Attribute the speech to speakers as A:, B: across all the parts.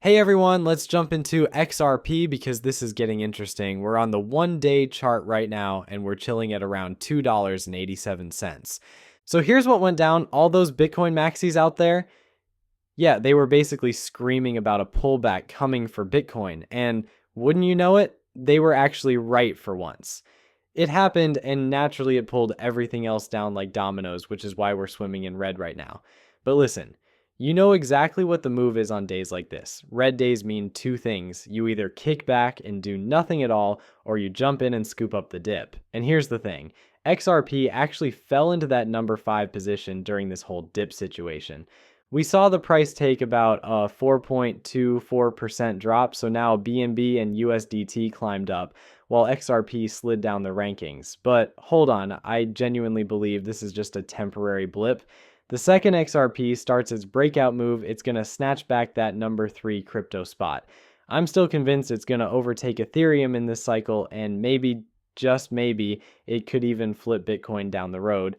A: Hey everyone, let's jump into XRP because this is getting interesting. We're on the 1-day chart right now and we're chilling at around $2.87. So here's what went down. All those Bitcoin maxis out there, yeah, they were basically screaming about a pullback coming for Bitcoin. And wouldn't you know it, they were actually right for once. It happened and naturally it pulled everything else down like dominoes, which is why we're swimming in red right now. But listen, you know exactly what the move is on days like this. Red days mean two things. You either kick back and do nothing at all, or you jump in and scoop up the dip. And here's the thing. XRP actually fell into that number 5 position during this whole dip situation. We saw the price take about a 4.24% drop, so now BNB and USDT climbed up, while XRP slid down the rankings. But hold on, I genuinely believe this is just a temporary blip. The second XRP starts its breakout move, it's going to snatch back that number 3 crypto spot. I'm still convinced it's going to overtake Ethereum in this cycle, and maybe, just maybe, it could even flip Bitcoin down the road.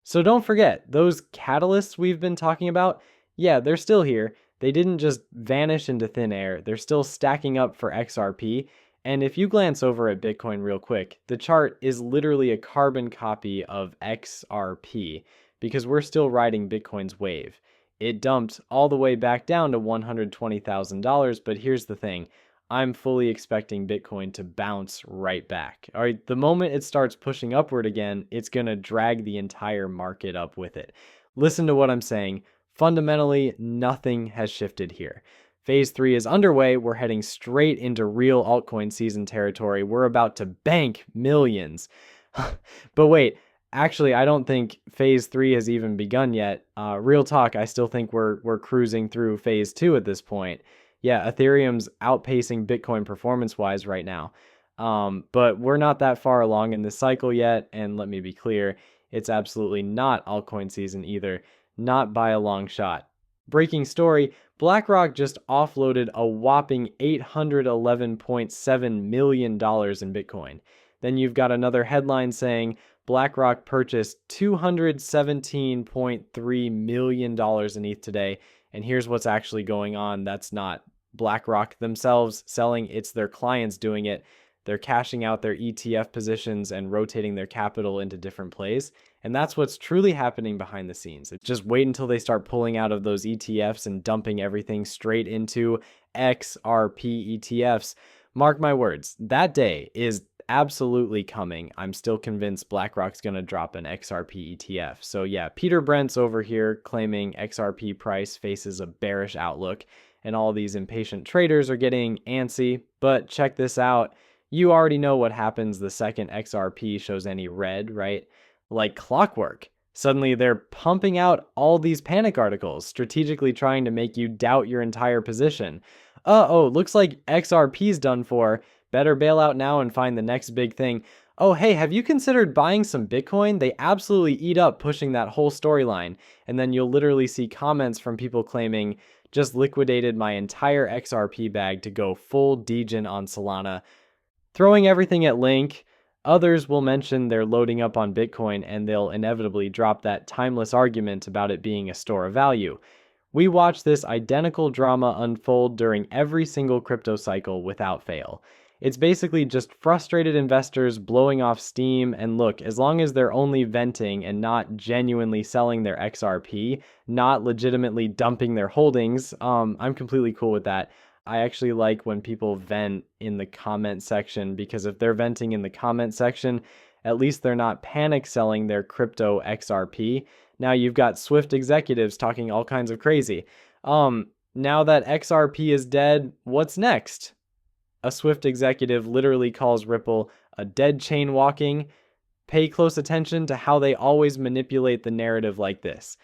A: So don't forget, those catalysts we've been talking about, yeah, they're still here. They didn't just vanish into thin air. They're still stacking up for XRP. And if you glance over at Bitcoin real quick, the chart is literally a carbon copy of XRP because we're still riding Bitcoin's wave. It dumped all the way back down to $120,000, but here's the thing. I'm fully expecting Bitcoin to bounce right back. All right, the moment it starts pushing upward again, it's going to drag the entire market up with it. Listen to what I'm saying. Fundamentally, nothing has shifted here. Phase 3 is underway. We're heading straight into real altcoin season territory. We're about to bank millions. But wait, actually, I don't think phase 3 has even begun yet. Real talk, I still think we're cruising through phase 2 at this point. Yeah, Ethereum's outpacing Bitcoin performance-wise right now. But we're not that far along in this cycle yet, and let me be clear, it's absolutely not altcoin season either. Not by a long shot. Breaking story, BlackRock just offloaded a whopping $811.7 million in Bitcoin. Then you've got another headline saying BlackRock purchased $217.3 million in ETH today. And here's what's actually going on. That's not BlackRock themselves selling, it's their clients doing it. They're cashing out their ETF positions and rotating their capital into different plays. And that's what's truly happening behind the scenes. It's just wait until they start pulling out of those ETFs and dumping everything straight into XRP ETFs. Mark my words, that day is absolutely coming. I'm still convinced BlackRock's going to drop an XRP ETF. So yeah, Peter Brent's over here claiming XRP price faces a bearish outlook and all these impatient traders are getting antsy. But check this out. You already know what happens the second XRP shows any red, right? Like clockwork. Suddenly they're pumping out all these panic articles, strategically trying to make you doubt your entire position. Oh, looks like XRP's done for. Better bail out now and find the next big thing. Oh, hey, have you considered buying some Bitcoin? They absolutely eat up pushing that whole storyline. And then you'll literally see comments from people claiming, just liquidated my entire XRP bag to go full degen on Solana. Throwing everything at Link, others will mention they're loading up on Bitcoin and they'll inevitably drop that timeless argument about it being a store of value. We watch this identical drama unfold during every single crypto cycle without fail. It's basically just frustrated investors blowing off steam, and look, as long as they're only venting and not genuinely selling their XRP, not legitimately dumping their holdings, I'm completely cool with that. I actually like when people vent in the comment section, because if they're venting in the comment section, at least they're not panic selling their crypto XRP. Now you've got Swift executives talking all kinds of crazy. Now that XRP is dead, what's next? A Swift executive literally calls Ripple a dead chain walking. Pay close attention to how they always manipulate the narrative like this,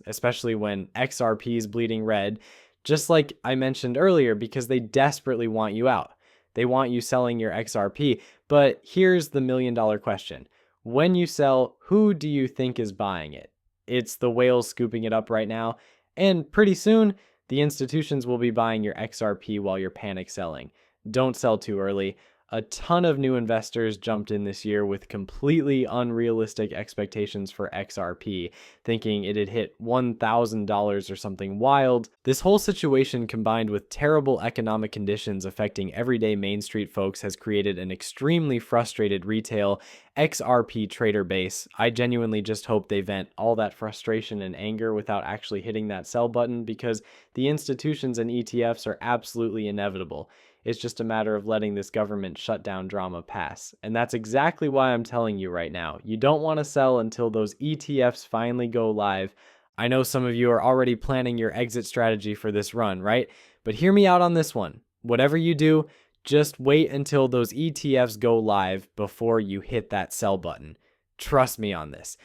A: especially when XRP is bleeding red. Just like I mentioned earlier, because they desperately want you out. They want you selling your XRP. But here's the million-dollar question. When you sell, who do you think is buying it? It's the whales scooping it up right now. And pretty soon, the institutions will be buying your XRP while you're panic selling. Don't sell too early. A ton of new investors jumped in this year with completely unrealistic expectations for XRP, thinking it'd hit $1,000 or something wild. This whole situation, combined with terrible economic conditions affecting everyday Main Street folks, has created an extremely frustrated retail XRP trader base. I genuinely just hope they vent all that frustration and anger without actually hitting that sell button, because the institutions and ETFs are absolutely inevitable. It's just a matter of letting this government shutdown drama pass. And that's exactly why I'm telling you right now. You don't want to sell until those ETFs finally go live. I know some of you are already planning your exit strategy for this run, right? But hear me out on this one. Whatever you do, just wait until those ETFs go live before you hit that sell button. Trust me on this.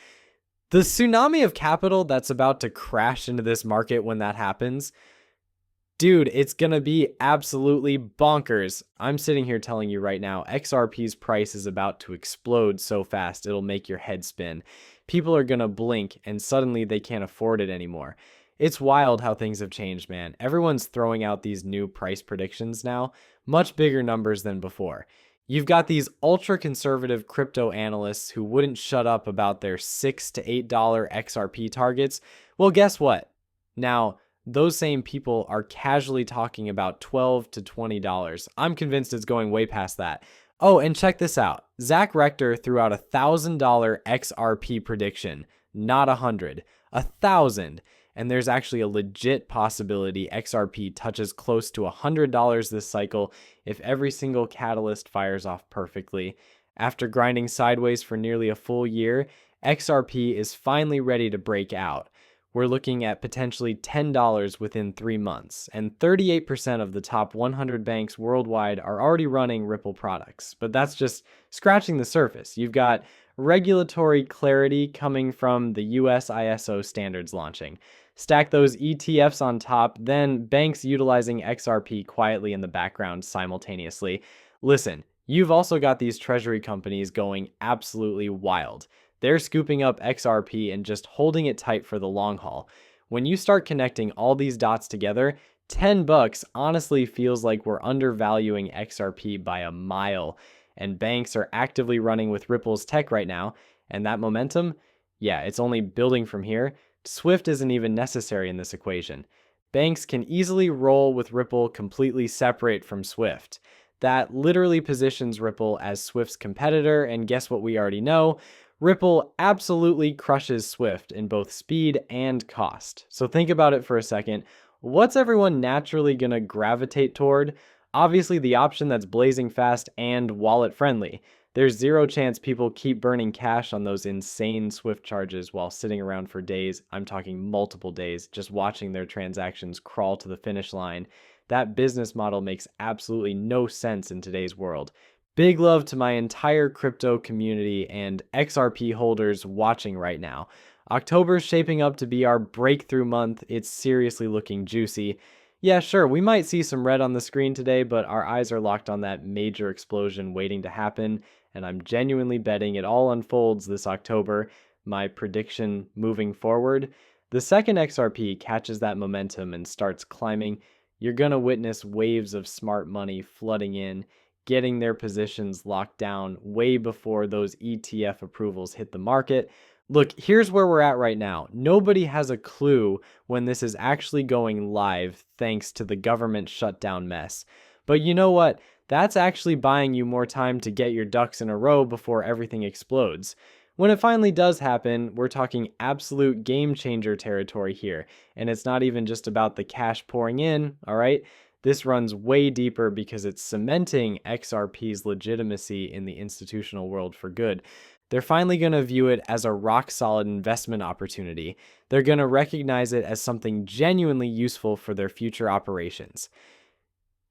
A: The tsunami of capital that's about to crash into this market when that happens, dude, it's going to be absolutely bonkers. I'm sitting here telling you right now, XRP's price is about to explode so fast, it'll make your head spin. People are going to blink and suddenly they can't afford it anymore. It's wild how things have changed, man. Everyone's throwing out these new price predictions now, much bigger numbers than before. You've got these ultra conservative crypto analysts who wouldn't shut up about their $6 to $8 XRP targets. Well, guess what? Now, those same people are casually talking about $12 to $20. I'm convinced it's going way past that. Oh, and check this out. Zach Rector threw out $1,000 XRP prediction, not 100, 1,000. And there's actually a legit possibility XRP touches close to $100 this cycle if every single catalyst fires off perfectly. After grinding sideways for nearly a full year, XRP is finally ready to break out. We're looking at potentially $10 within 3 months, and 38% of the top 100 banks worldwide are already running Ripple products. But that's just scratching the surface. You've got regulatory clarity coming from the US ISO standards launching. Stack those ETFs on top, then banks utilizing XRP quietly in the background simultaneously. Listen, you've also got these treasury companies going absolutely wild. They're scooping up XRP and just holding it tight for the long haul. When you start connecting all these dots together, $10 honestly feels like we're undervaluing XRP by a mile. And banks are actively running with Ripple's tech right now. And that momentum, yeah, it's only building from here. Swift isn't even necessary in this equation. Banks can easily roll with Ripple completely separate from Swift. That literally positions Ripple as Swift's competitor, and guess what we already know? Ripple absolutely crushes Swift in both speed and cost. So think about it for a second. What's everyone naturally going to gravitate toward? Obviously the option that's blazing fast and wallet friendly. There's zero chance people keep burning cash on those insane Swift charges while sitting around for days. I'm talking multiple days, just watching their transactions crawl to the finish line. That business model makes absolutely no sense in today's world. Big love to my entire crypto community and XRP holders watching right now. October's shaping up to be our breakthrough month. It's seriously looking juicy. Yeah, sure, we might see some red on the screen today, but our eyes are locked on that major explosion waiting to happen, and I'm genuinely betting it all unfolds this October. My prediction moving forward, the second XRP catches that momentum and starts climbing, you're gonna witness waves of smart money flooding in, getting their positions locked down way before those ETF approvals hit the market. Look, here's where we're at right now. Nobody has a clue when this is actually going live thanks to the government shutdown mess. But you know what? That's actually buying you more time to get your ducks in a row before everything explodes. When it finally does happen, we're talking absolute game changer territory here. And it's not even just about the cash pouring in, all right? This runs way deeper because it's cementing XRP's legitimacy in the institutional world for good. They're finally going to view it as a rock-solid investment opportunity. They're going to recognize it as something genuinely useful for their future operations.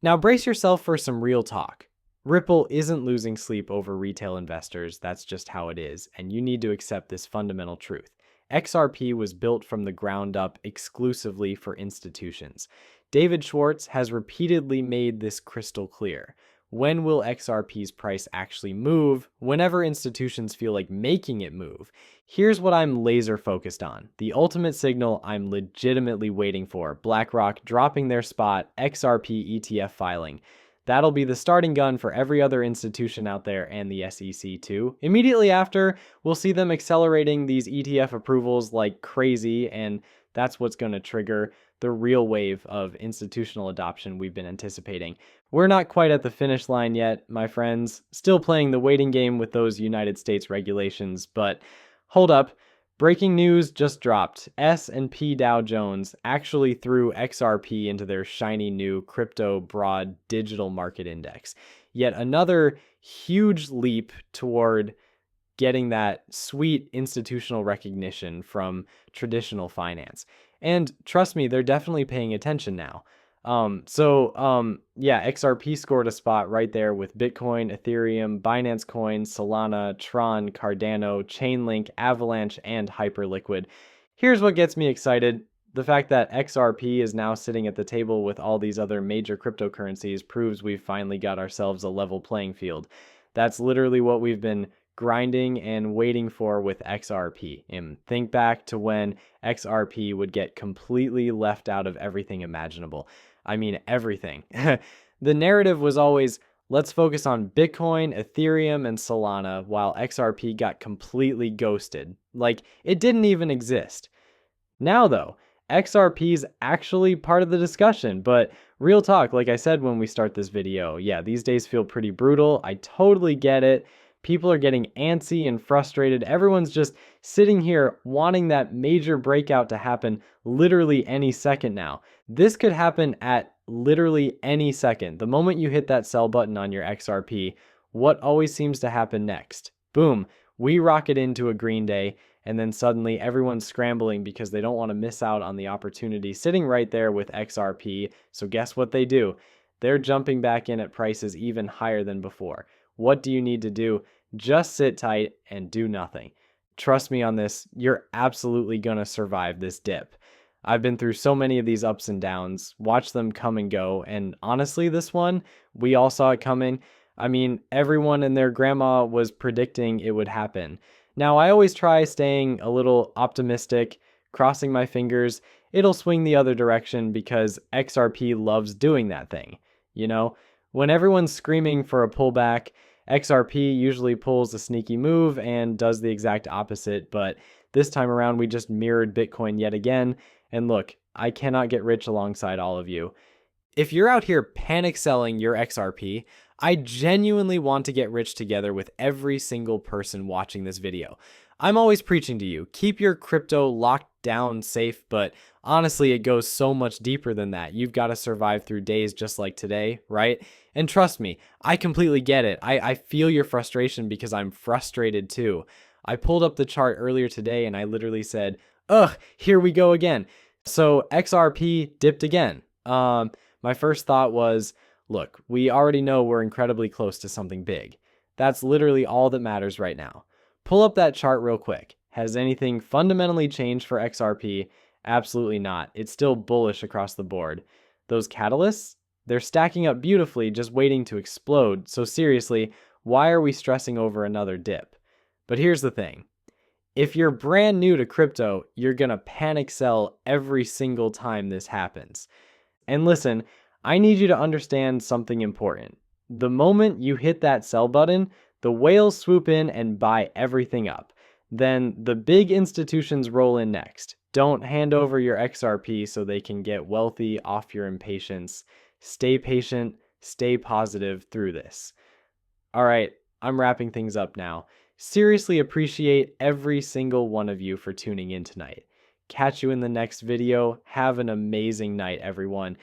A: Now brace yourself for some real talk. Ripple isn't losing sleep over retail investors, that's just how it is, and you need to accept this fundamental truth. XRP was built from the ground up exclusively for institutions. David Schwartz has repeatedly made this crystal clear. When will XRP's price actually move? Whenever institutions feel like making it move. Here's what I'm laser focused on. The ultimate signal I'm legitimately waiting for. BlackRock dropping their spot XRP ETF filing. That'll be the starting gun for every other institution out there and the SEC too. Immediately after, we'll see them accelerating these ETF approvals like crazy, and that's what's going to trigger the real wave of institutional adoption we've been anticipating. We're not quite at the finish line yet, my friends. Still playing the waiting game with those United States regulations, but hold up. Breaking news just dropped. S&P Dow Jones actually threw XRP into their shiny new crypto broad digital market index. Yet another huge leap toward getting that sweet institutional recognition from traditional finance. And trust me, they're definitely paying attention now. Yeah, XRP scored a spot right there with Bitcoin, Ethereum, Binance Coin, Solana, Tron, Cardano, Chainlink, Avalanche, and Hyperliquid. Here's what gets me excited. The fact that XRP is now sitting at the table with all these other major cryptocurrencies proves we've finally got ourselves a level playing field. That's literally what we've been grinding and waiting for with XRP. And think back to when XRP would get completely left out of everything imaginable. I mean, everything. The narrative was always, let's focus on Bitcoin, Ethereum, and Solana, while XRP got completely ghosted. Like, it didn't even exist. Now, though, XRP is actually part of the discussion, but real talk, like I said when we start this video, yeah, these days feel pretty brutal. I totally get it. People are getting antsy and frustrated. Everyone's just sitting here wanting that major breakout to happen literally any second now. This could happen at literally any second. The moment you hit that sell button on your XRP, what always seems to happen next? Boom, we rocket into a green day, and then suddenly everyone's scrambling because they don't want to miss out on the opportunity sitting right there with XRP. So guess what they do? They're jumping back in at prices even higher than before. What do you need to do? Just sit tight and do nothing. Trust me on this, you're absolutely going to survive this dip. I've been through so many of these ups and downs, watched them come and go, and honestly, this one, we all saw it coming. I mean, everyone and their grandma was predicting it would happen. Now, I always try staying a little optimistic, crossing my fingers. It'll swing the other direction because XRP loves doing that thing. You know, when everyone's screaming for a pullback, XRP usually pulls a sneaky move and does the exact opposite, but this time around we just mirrored Bitcoin yet again. And look, I cannot get rich alongside all of you. If you're out here panic selling your XRP, I genuinely want to get rich together with every single person watching this video. I'm always preaching to you, keep your crypto locked down safe, but honestly, it goes so much deeper than that. You've got to survive through days just like today, right? And trust me, I completely get it. I feel your frustration because I'm frustrated too. I pulled up the chart earlier today and I literally said, ugh, here we go again. So XRP dipped again. My first thought was, look, we already know we're incredibly close to something big. That's literally all that matters right now. Pull up that chart real quick. Has anything fundamentally changed for XRP? Absolutely not. It's still bullish across the board. Those catalysts, they're stacking up beautifully, just waiting to explode. So seriously, why are we stressing over another dip? But here's the thing. If you're brand new to crypto, you're going to panic sell every single time this happens. And listen, I need you to understand something important. The moment you hit that sell button, the whales swoop in and buy everything up. Then the big institutions roll in next. Don't hand over your XRP so they can get wealthy off your impatience. Stay patient, stay positive through this. All right, I'm wrapping things up now. Seriously appreciate every single one of you for tuning in tonight. Catch you in the next video. Have an amazing night, everyone.